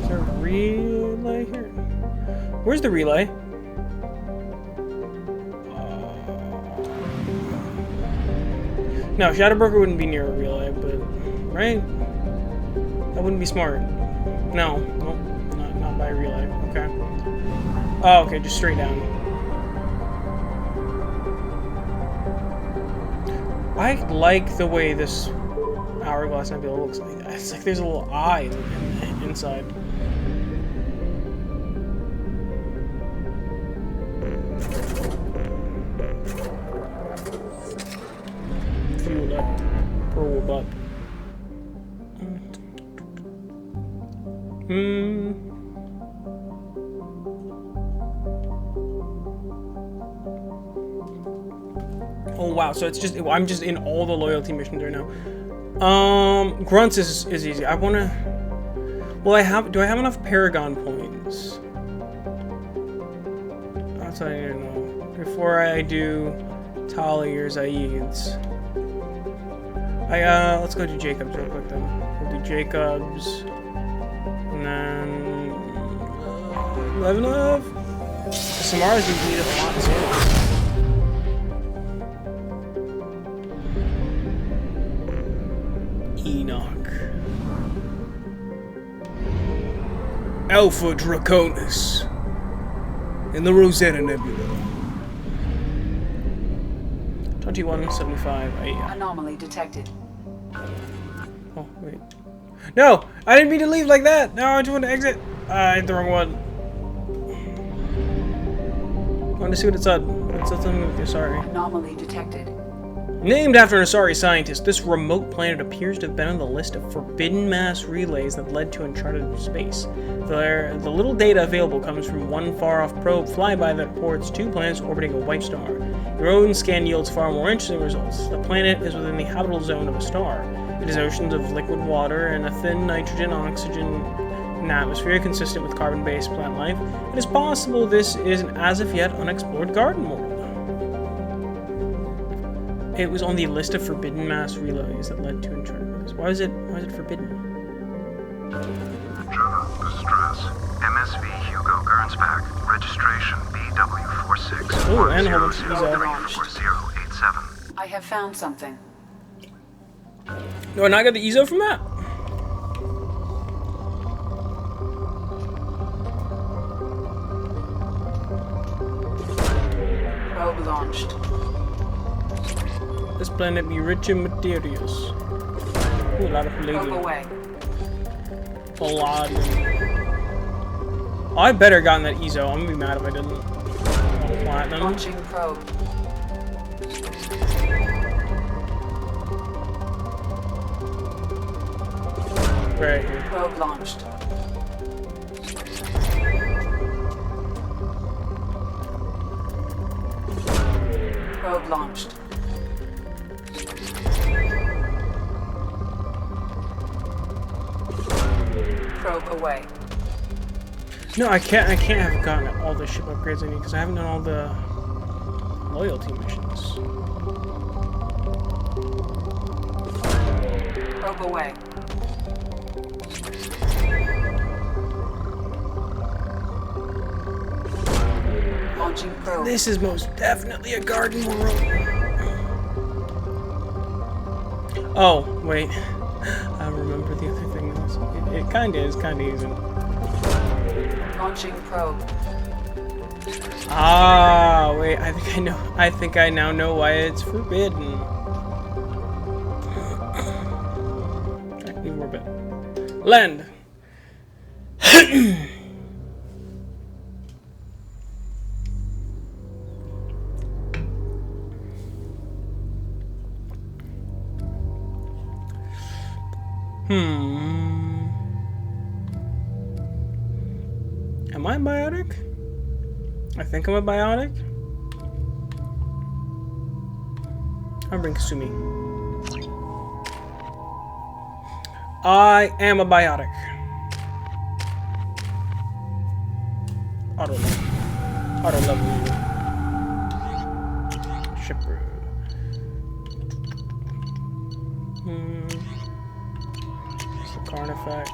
Is there a relay here? Where's the relay? No, Shadowbroker wouldn't be near a relay, but right? That wouldn't be smart. No, nope, not by a relay. Okay. Oh, okay, just straight down. I like the way this Hourglass Nebula looks. It's like there's a little eye inside. Fuel up. Probe up. Oh wow, so it's just I'm just in all the loyalty missions right now. Grunts is easy. I wanna. Well, do I have enough Paragon points? That's what I need to know before I do Tali or Zaids. Let's go do Jacobs real quick then. We'll do Jacobs, and then Levinov. Samara's needed a lot of souls. Enoch. Alpha Draconis in the Rosetta Nebula. 2175. Anomaly detected. Oh, wait. No! I didn't mean to leave like that! No, I just want to exit. I hit the wrong one. I want to see what it said. It said something with Asari. Anomaly detected. Named after an Asari scientist, this remote planet appears to have been on the list of forbidden mass relays that led to uncharted space. The little data available comes from one far-off probe flyby that reports 2 planets orbiting a white star. Your own scan yields far more interesting results. The planet is within the habitable zone of a star. It has oceans of liquid water and a thin nitrogen-oxygen atmosphere consistent with carbon-based plant life. It is possible this is an as-of-yet unexplored garden world. It was on the list of forbidden mass relays that led to uncharted. Why is it forbidden? Jonah, distress. MSV Hugo Gernsback. Registration BW46. Oh, and a whole bunch of Ezo. 4087. I have found something. No, and I got the Ezo from that. Probe launched. This planet be rich in materials. Ooh, a lot of Probe palladium. away. Palladium. Oh, I better gotten that Ezo. I'm gonna be mad if I didn't. Platinum. Launching probe. Right here. Probe launched. Probe launched. Probe away. No, I can't have gotten all the ship upgrades I need because I haven't done all the loyalty missions. Probe away. Launching probe. This is most definitely a garden world. Oh, wait. I remember the other thing. It kinda is, kinda isn't. Launching probe. Ah, wait, I think I know. I think I now know why it's forbidden. Alright, leave orbit. Land! Am I biotic? I think I'm a biotic. I'll bring Kasumi. I am a biotic. Auto level you. It's the Carnifex.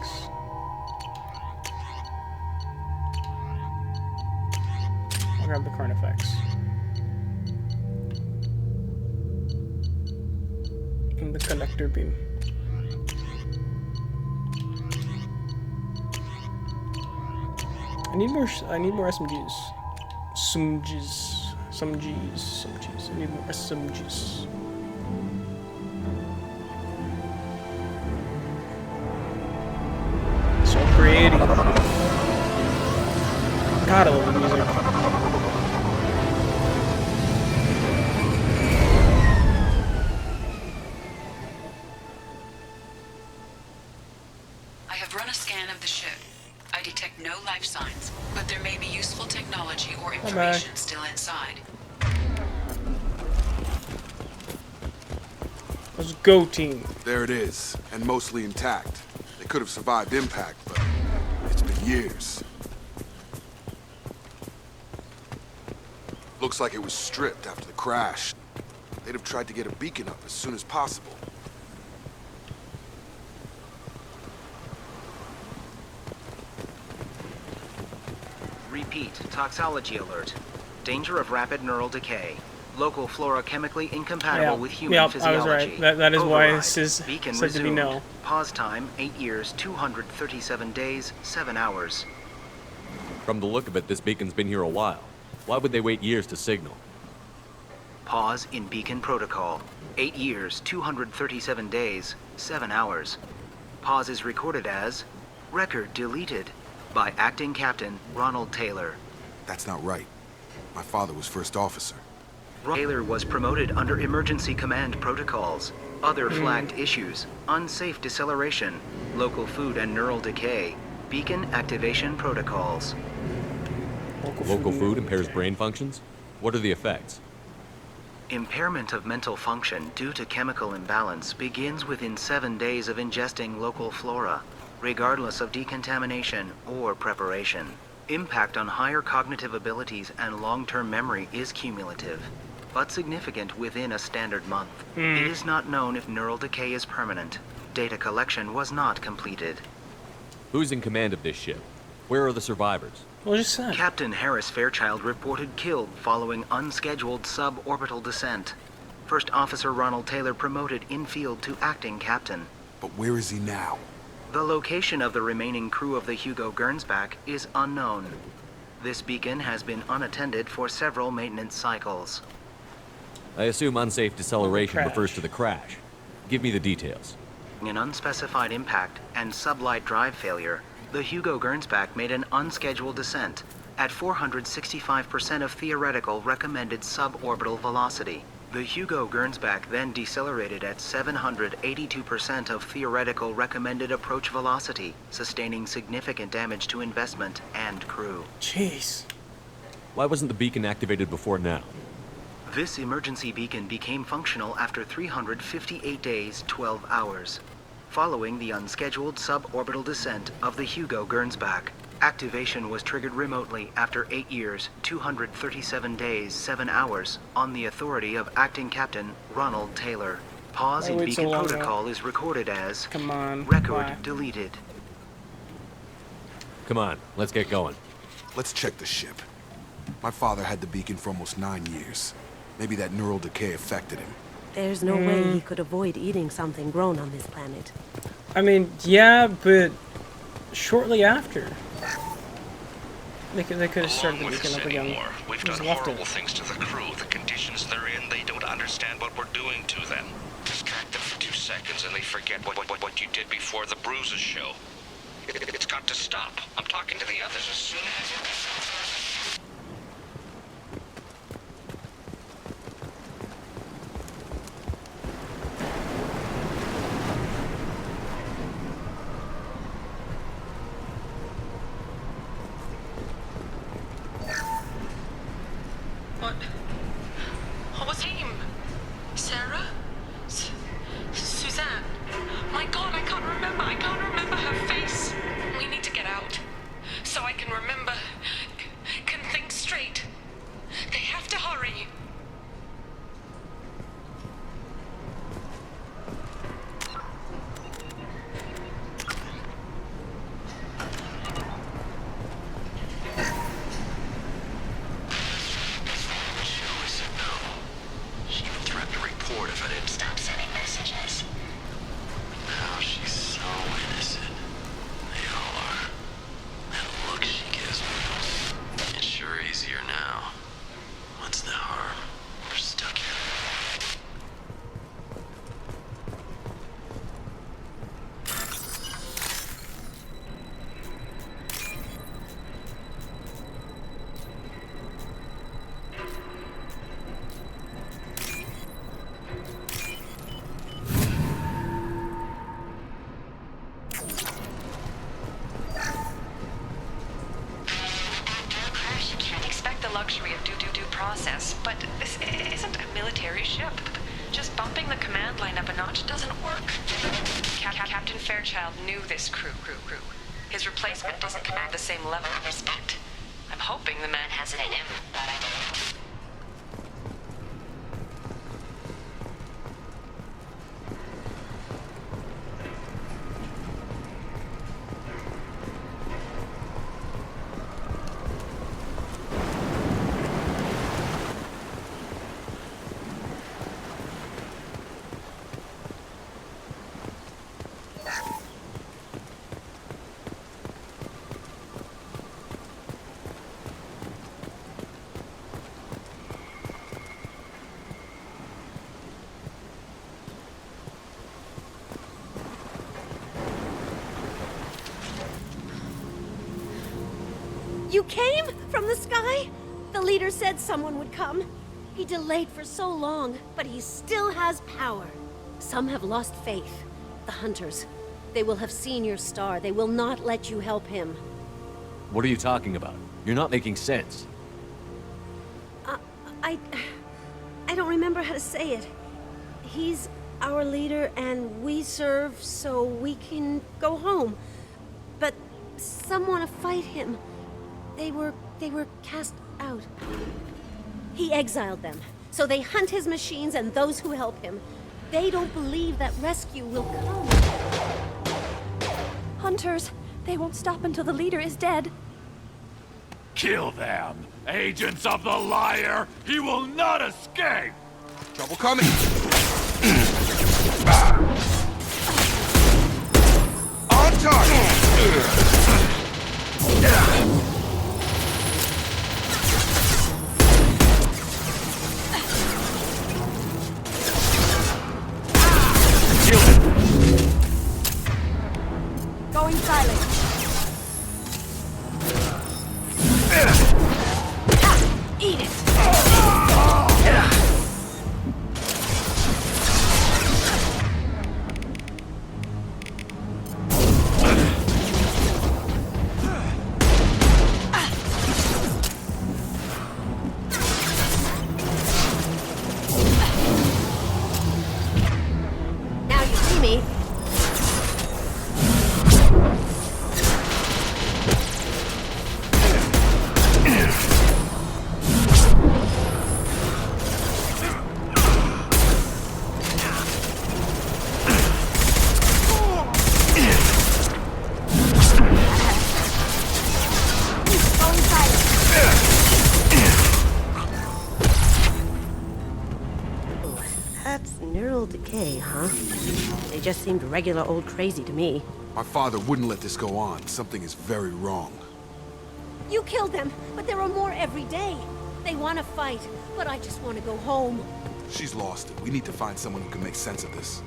I'll grab the Carnifex. And the conductor beam. I need more SMGs. Some G's. I need more SMGs. So pretty. God, I love the music. I have run a scan of the ship. I detect no life signs, but there may be useful technology or information still inside. Let's go, team. There it is, and mostly intact. They could have survived impact, but it's been years. Looks like it was stripped after the crash. They'd have tried to get a beacon up as soon as possible. Repeat, toxology alert. Danger of rapid neural decay. Local flora chemically incompatible with human physiology. I was right. That is why Override. this is Beacon said to be resumed. no. Pause time, 8 years, 237 days, 7 hours. From the look of it, this beacon's been here a while. Why would they wait years to signal? Pause in beacon protocol. 8 years, 237 days, 7 hours. Pause is recorded as record deleted by Acting Captain Ronald Taylor. That's not right. My father was first officer. Taylor was promoted under emergency command protocols. Other flagged issues: unsafe deceleration, local food and neural decay, beacon activation protocols. Local food impairs brain functions? What are the effects? Impairment of mental function due to chemical imbalance begins within 7 days of ingesting local flora, regardless of decontamination or preparation. Impact on higher cognitive abilities and long-term memory is cumulative, but significant within a standard month. It is not known if neural decay is permanent. Data collection was not completed. Who's in command of this ship? Where are the survivors? Well, just said. Captain Harris Fairchild reported killed following unscheduled suborbital descent. First Officer Ronald Taylor promoted in-field to acting captain. But where is he now? The location of the remaining crew of the Hugo Gernsback is unknown. This beacon has been unattended for several maintenance cycles. I assume unsafe deceleration Crash. refers to the crash. Give me the details. An unspecified impact and sublight drive failure, the Hugo Gernsback made an unscheduled descent at 465% of theoretical recommended suborbital velocity. The Hugo Gernsback then decelerated at 782% of theoretical recommended approach velocity, sustaining significant damage to investment and crew. Jeez. Why wasn't the beacon activated before now? This emergency beacon became functional after 358 days, 12 hours, following the unscheduled suborbital descent of the Hugo Gernsback. Activation was triggered remotely after 8 years, 237 days, 7 hours, on the authority of Acting Captain Ronald Taylor. Pause in Why wait so beacon long, protocol is recorded as Come on. record Why? deleted. Come on, let's get going. Let's check the ship. My father had the beacon for almost 9 years. Maybe that neural decay affected him. There's no way he could avoid eating something grown on this planet. I mean, yeah, but shortly after. They could have started the Along with beacon this up again. anymore. We've Just done left horrible it. things to the crew. The conditions they're in, they don't understand what we're doing to them. Distract them for 2 seconds and they forget what you did before the bruises show. It's got to stop. I'm talking to the others as soon as... What was him? Sarah? Suzanne? My God, I can't remember. I can't remember her face. We need to get out. So I can remember. report if I didn't. Stop sending messages. Now she's so innocent. They all are. That look she gives me. It's sure easier now. What's the harm? We're stuck here. Luxury of due process, but this isn't a military ship. Just bumping the command line up a notch doesn't work. Captain Fairchild knew this crew. His replacement doesn't command the same level of respect. I'm hoping the man has it in him, but I don't know. You came from the sky? The leader said someone would come. He delayed for so long, but he still has power. Some have lost faith. The hunters. They will have seen your star. They will not let you help him. What are you talking about? You're not making sense. I don't remember how to say it. He's our leader and we serve so we can go home. But some want to fight him. They were cast out. He exiled them, so they hunt his machines and those who help him. They don't believe that rescue will come. Hunters, they won't stop until the leader is dead. Kill them! Agents of the liar! He will not escape! Trouble coming! On target! Going silent. Eat it! Now you see me. That's neural decay, huh? They just seemed regular old crazy to me. My father wouldn't let this go on. Something is very wrong. You killed them, but there are more every day. They want to fight, but I just want to go home. She's lost it. We need to find someone who can make sense of this.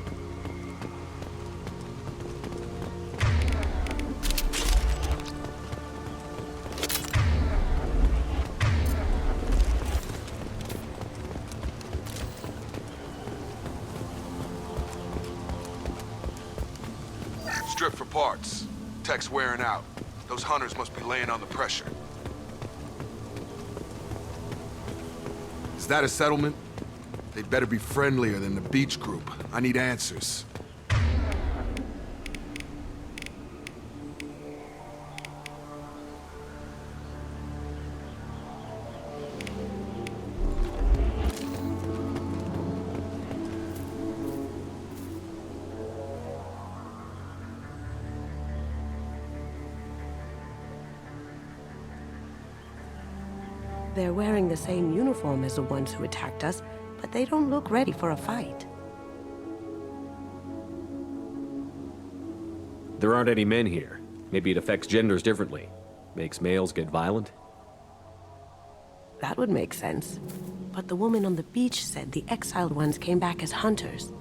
Strip for parts. Tech's wearing out. Those hunters must be laying on the pressure. Is that a settlement? They'd better be friendlier than the beach group. I need answers. They're wearing the same uniform as the ones who attacked us, but but they don't look ready for a fight. There aren't any men here. Maybe it affects genders differently. Makes males get violent? That would make sense. But the woman on the beach said the exiled ones came back as hunters.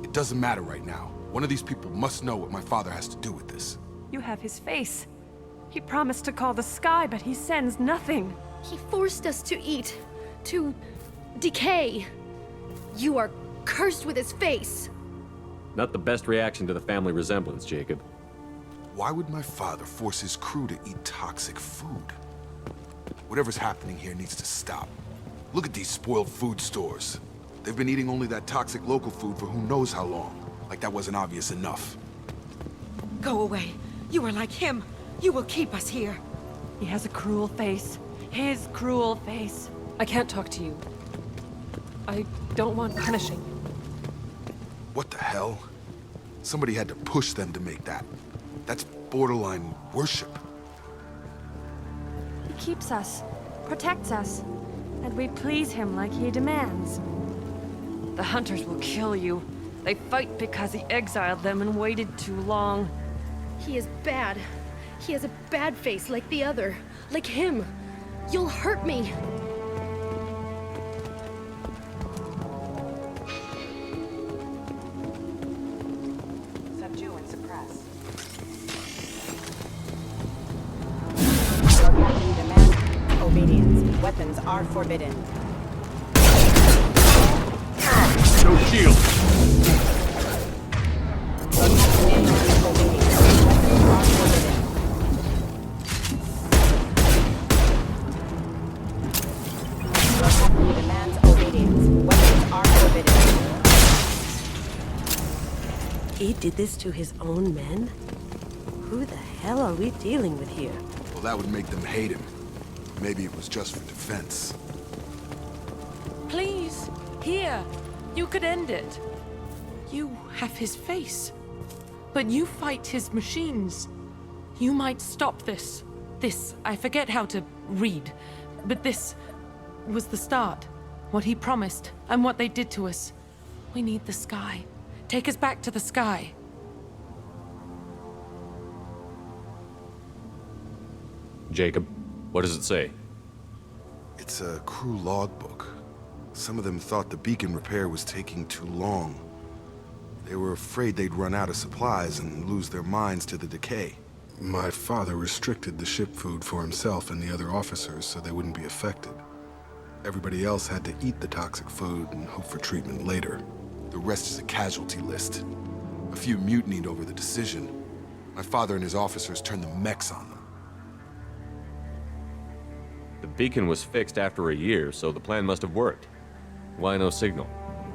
It doesn't matter right now. One of these people must know what my father has to do with this. You have his face. He promised to call the sky, but he sends nothing. He forced us to eat, to decay. You are cursed with his face. Not the best reaction to the family resemblance, Jacob. Why would my father force his crew to eat toxic food? Whatever's happening here needs to stop. Look at these spoiled food stores. They've been eating only that toxic local food for who knows how long. Like that wasn't obvious enough. Go away. You are like him. You will keep us here. He has a cruel face. His cruel face. I can't talk to you. I don't want punishing. What the hell? Somebody had to push them to make that. That's borderline worship. He keeps us, protects us, and we please him like he demands. The hunters will kill you. They fight because he exiled them and waited too long. He is bad. He has a bad face like the other. Like him. You'll hurt me. Subdue and suppress. Your captain demands obedience. Weapons are forbidden. No shield! He did this to his own men? Who the hell are we dealing with here? Well, that would make them hate him. Maybe it was just for defense. Please, here. You could end it. You have his face. But you fight his machines. You might stop this. This, I forget how to read. But this was the start. What he promised, and what they did to us. We need the sky. Take us back to the sky. Jacob, what does it say? It's a crew logbook. Some of them thought the beacon repair was taking too long. They were afraid they'd run out of supplies and lose their minds to the decay. My father restricted the ship food for himself and the other officers so they wouldn't be affected. Everybody else had to eat the toxic food and hope for treatment later. The rest is a casualty list. A few mutinied over the decision. My father and his officers turned the mechs on them. The beacon was fixed after a year, so the plan must have worked. Why no signal?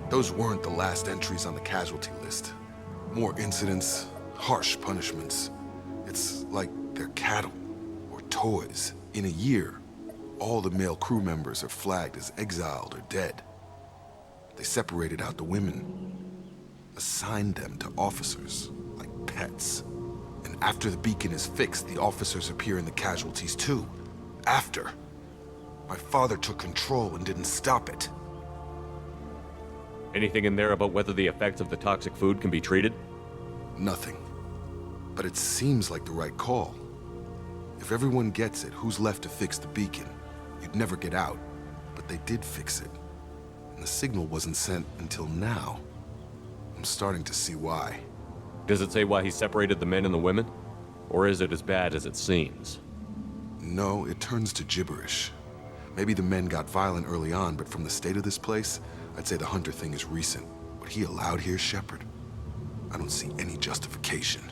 Those weren't the last entries on the casualty list. More incidents, harsh punishments. It's like they're cattle, or toys. In a year, all the male crew members are flagged as exiled or dead. They separated out the women, assigned them to officers, like pets. And after the beacon is fixed, the officers appear in the casualties too. After. My father took control and didn't stop it. Anything in there about whether the effects of the toxic food can be treated? Nothing. But it seems like the right call. If everyone gets it, who's left to fix the beacon? You'd never get out. But they did fix it. And the signal wasn't sent until now. I'm starting to see why. Does it say why he separated the men and the women? Or is it as bad as it seems? No, it turns to gibberish. Maybe the men got violent early on, but from the state of this place, I'd say the Hunter thing is recent. What he allowed here, Shepard, I don't see any justification.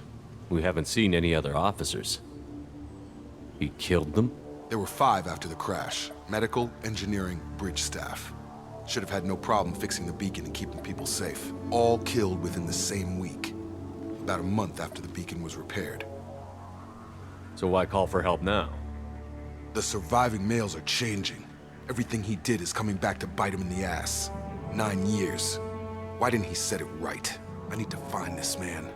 We haven't seen any other officers. He killed them? There were 5 after the crash. Medical, engineering, bridge staff. Should have had no problem fixing the beacon and keeping people safe. All killed within the same week. About a month after the beacon was repaired. So why call for help now? The surviving males are changing. Everything he did is coming back to bite him in the ass. 9 years. Why didn't he set it right? I need to find this man.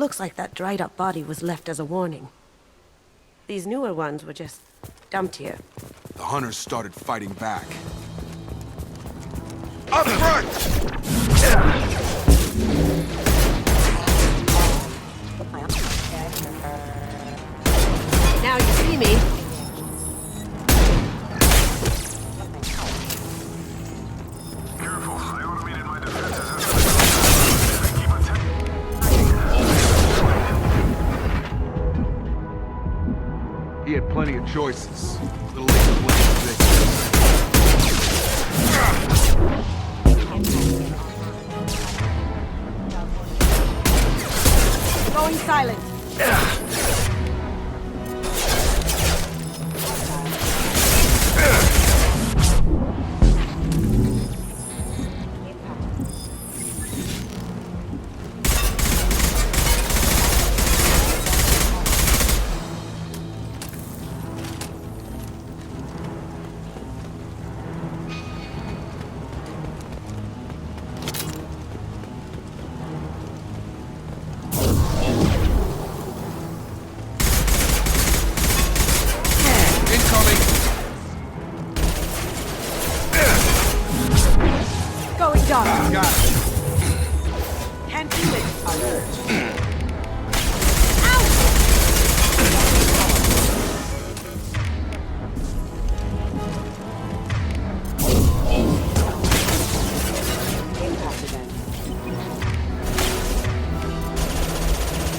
looks like that dried up body was left as a warning. These newer ones were just dumped here. The hunters started fighting back. Up front! Now you see me. Careful, I automated my defenses. He had plenty of choices. Little late to blame for this. Going silent. Going dark. Got it. Can't do it. Alert. Impact event.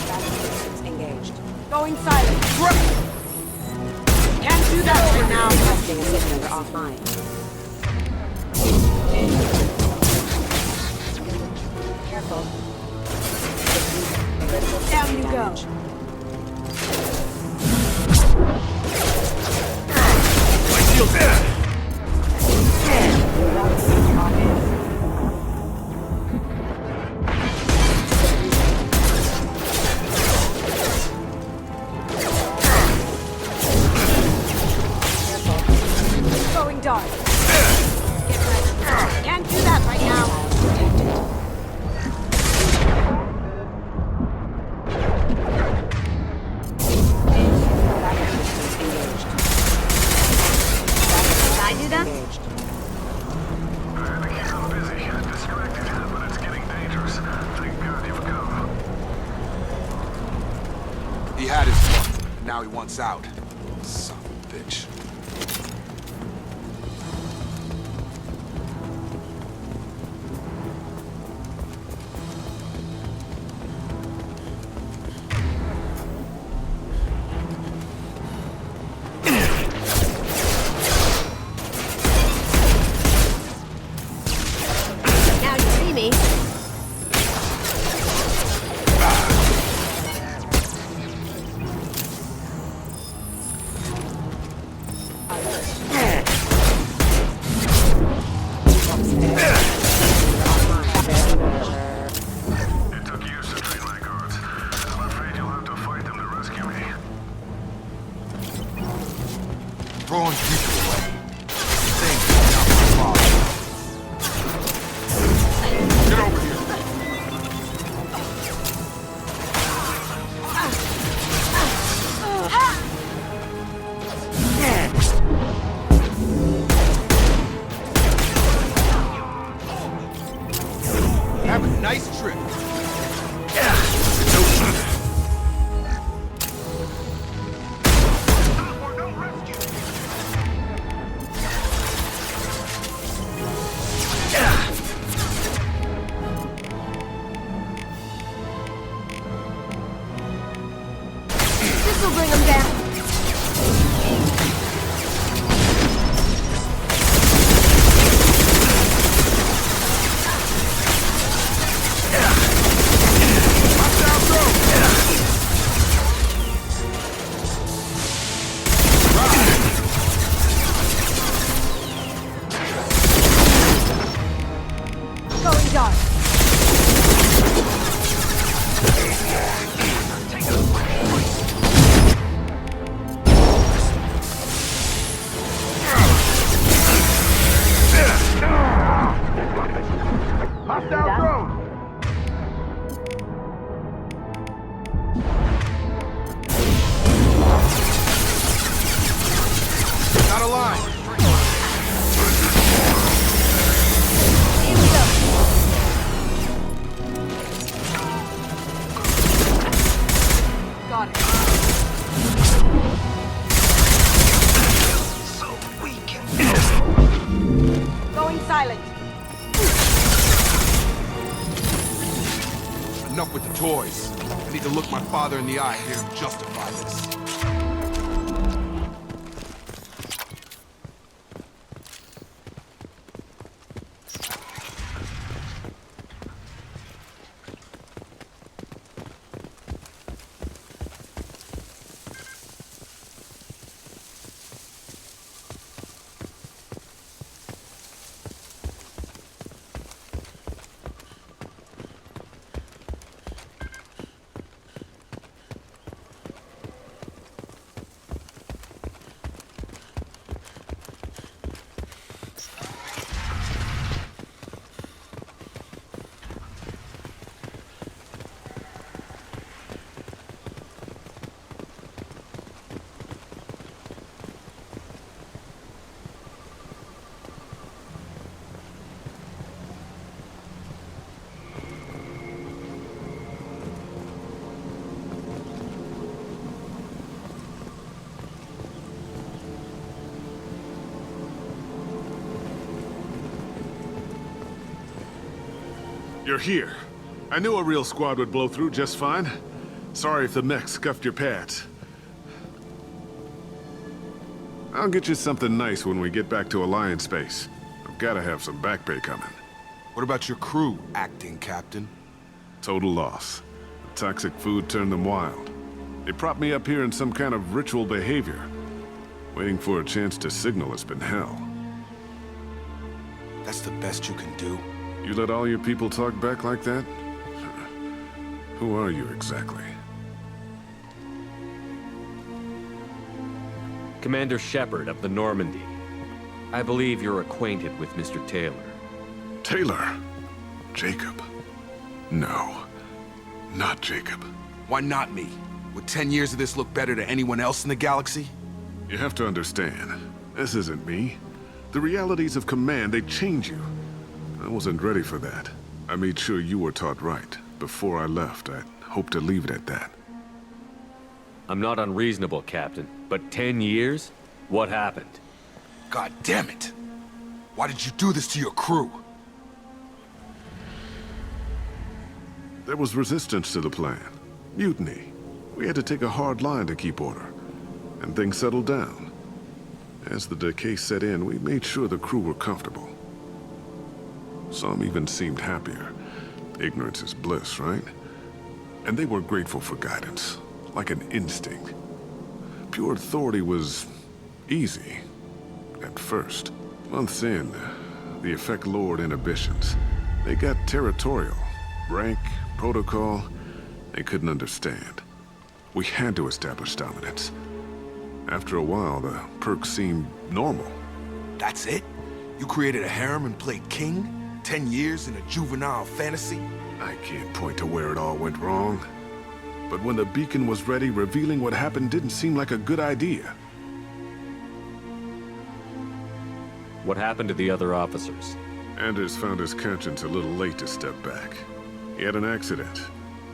Battery systems engaged. Going silent. Can't do that for now. Testing assist member offline. Careful. Down you go. My shield's dead! Going dark. Get ready. Can't do that right now. Can I do that? I'm busy, distracted, but it's getting dangerous. Thank God you've come. He had his fun, and now he wants out. Son of a bitch. Now you see me. It took years to train my guards. I'm afraid you'll have to fight them to rescue me. Throwing people away. Thank you, not my father. Get over here. Have a nice trip. This'll bring them down. silent. Enough with the toys. I need to look my father in the eye here and justify this. You're here. I knew a real squad would blow through just fine. Sorry if the mech scuffed your pads. I'll get you something nice when we get back to Alliance base. I've gotta have some back pay coming. What about your crew, acting captain? Total loss. The toxic food turned them wild. They propped me up here in some kind of ritual behavior. Waiting for a chance to signal has been hell. That's the best you can do? You let all your people talk back like that? Who are you exactly? Commander Shepard of the Normandy. I believe you're acquainted with Mr. Taylor. Taylor? Jacob? No. Not Jacob. Why not me? Would 10 years of this look better to anyone else in the galaxy? You have to understand, this isn't me. The realities of command, they change you. I wasn't ready for that. I made sure you were taught right. Before I left, I hoped to leave it at that. I'm not unreasonable, Captain, but 10 years? What happened? God damn it! Why did you do this to your crew? There was resistance to the plan. Mutiny. We had to take a hard line to keep order. And things settled down. As the decay set in, we made sure the crew were comfortable. Some even seemed happier. Ignorance is bliss, right? And they were grateful for guidance, like an instinct. Pure authority was easy, at first. Months in, the effect lowered inhibitions. They got territorial. Rank, protocol, they couldn't understand. We had to establish dominance. After a while, the perks seemed normal. That's it? You created a harem and played king? 10 years in a juvenile fantasy? I can't point to where it all went wrong. But when the beacon was ready, revealing what happened didn't seem like a good idea. What happened to the other officers? Anders found his conscience a little late to step back. He had an accident.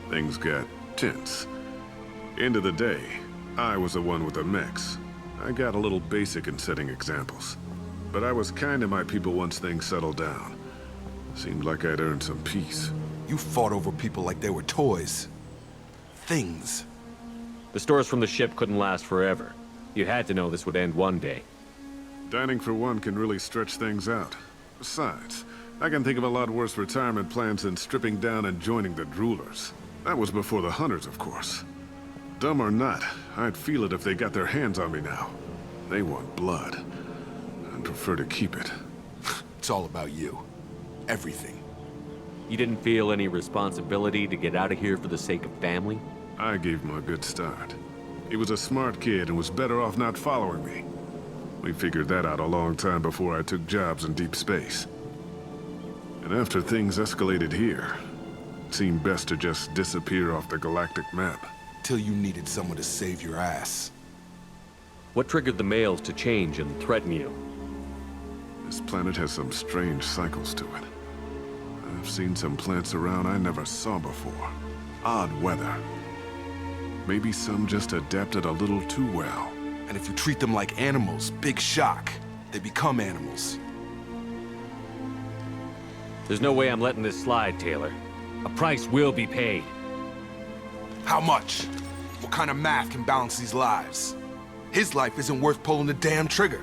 Things got tense. End of the day, I was the one with the mechs. I got a little basic in setting examples. But I was kind to my people once things settled down. Seemed like I'd earned some peace. You fought over people like they were toys. Things. The stores from the ship couldn't last forever. You had to know this would end one day. Dining for one can really stretch things out. Besides, I can think of a lot worse retirement plans than stripping down and joining the Droolers. That was before the Hunters, of course. Dumb or not, I'd feel it if they got their hands on me now. They want blood. I'd prefer to keep it. It's all about you. Everything. You didn't feel any responsibility to get out of here for the sake of family? I gave him a good start. He was a smart kid and was better off not following me. We figured that out a long time before I took jobs in deep space. And after things escalated here, it seemed best to just disappear off the galactic map. Till you needed someone to save your ass. What triggered the males to change and threaten you? This planet has some strange cycles to it. I've seen some plants around I never saw before. Odd weather. Maybe some just adapted a little too well. And if you treat them like animals, big shock. They become animals. There's no way I'm letting this slide, Taylor. A price will be paid. How much? What kind of math can balance these lives? His life isn't worth pulling the damn trigger.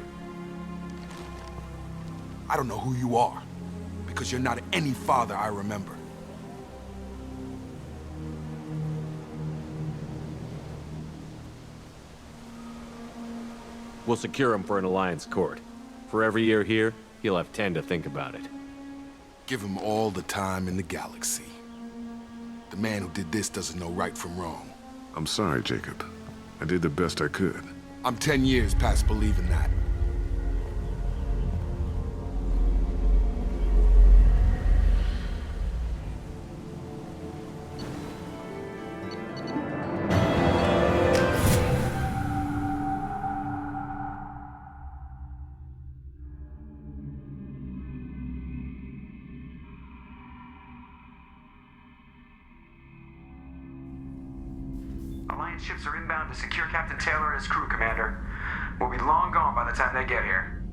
I don't know who you are, because you're not any father I remember. We'll secure him for an Alliance court. For every year here, he'll have 10 to think about it. Give him all the time in the galaxy. The man who did this doesn't know right from wrong. I'm sorry, Jacob. I did the best I could. I'm 10 years past believing that. Alliance ships are inbound to secure Captain Taylor and his crew, Commander. We'll be long gone by the time they get here.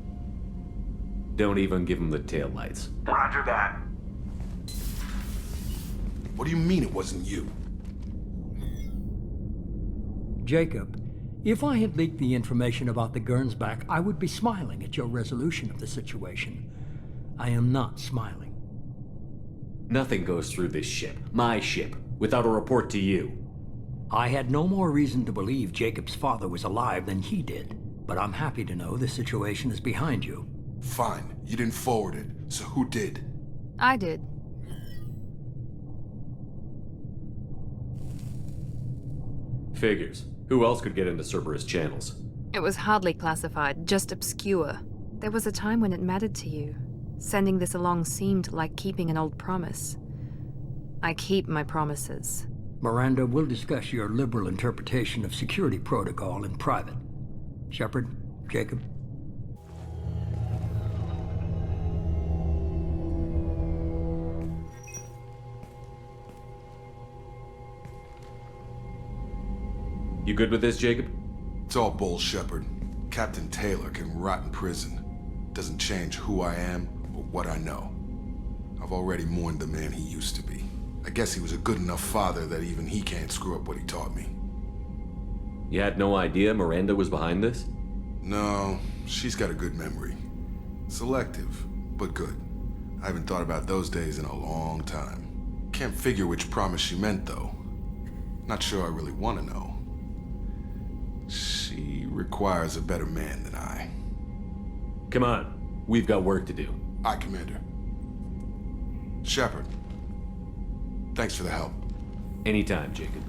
Don't even give him the taillights. Roger that. What do you mean it wasn't you? Jacob, if I had leaked the information about the Gernsback, I would be smiling at your resolution of the situation. I am not smiling. Nothing goes through this ship, my ship, without a report to you. I had no more reason to believe Jacob's father was alive than he did, but I'm happy to know the situation is behind you. Fine, you didn't forward it, so who did? I did. Figures. Who else could get into Cerberus channels? It was hardly classified, just obscure. There was a time when it mattered to you. Sending this along seemed like keeping an old promise. I keep my promises. Miranda, we'll discuss your liberal interpretation of security protocol in private. Shepard, Jacob. You good with this, Jacob? It's all bull, Shepard. Captain Taylor can rot in prison. Doesn't change who I am or what I know. I've already mourned the man he used to be. I guess he was a good enough father that even he can't screw up what he taught me. You had no idea Miranda was behind this? No, she's got a good memory. Selective, but good. I haven't thought about those days in a long time. Can't figure which promise she meant, though. Not sure I really want to know. She requires a better man than I. Come on, we've got work to do. Aye, Commander. Shepard, thanks for the help. Anytime, Jacob.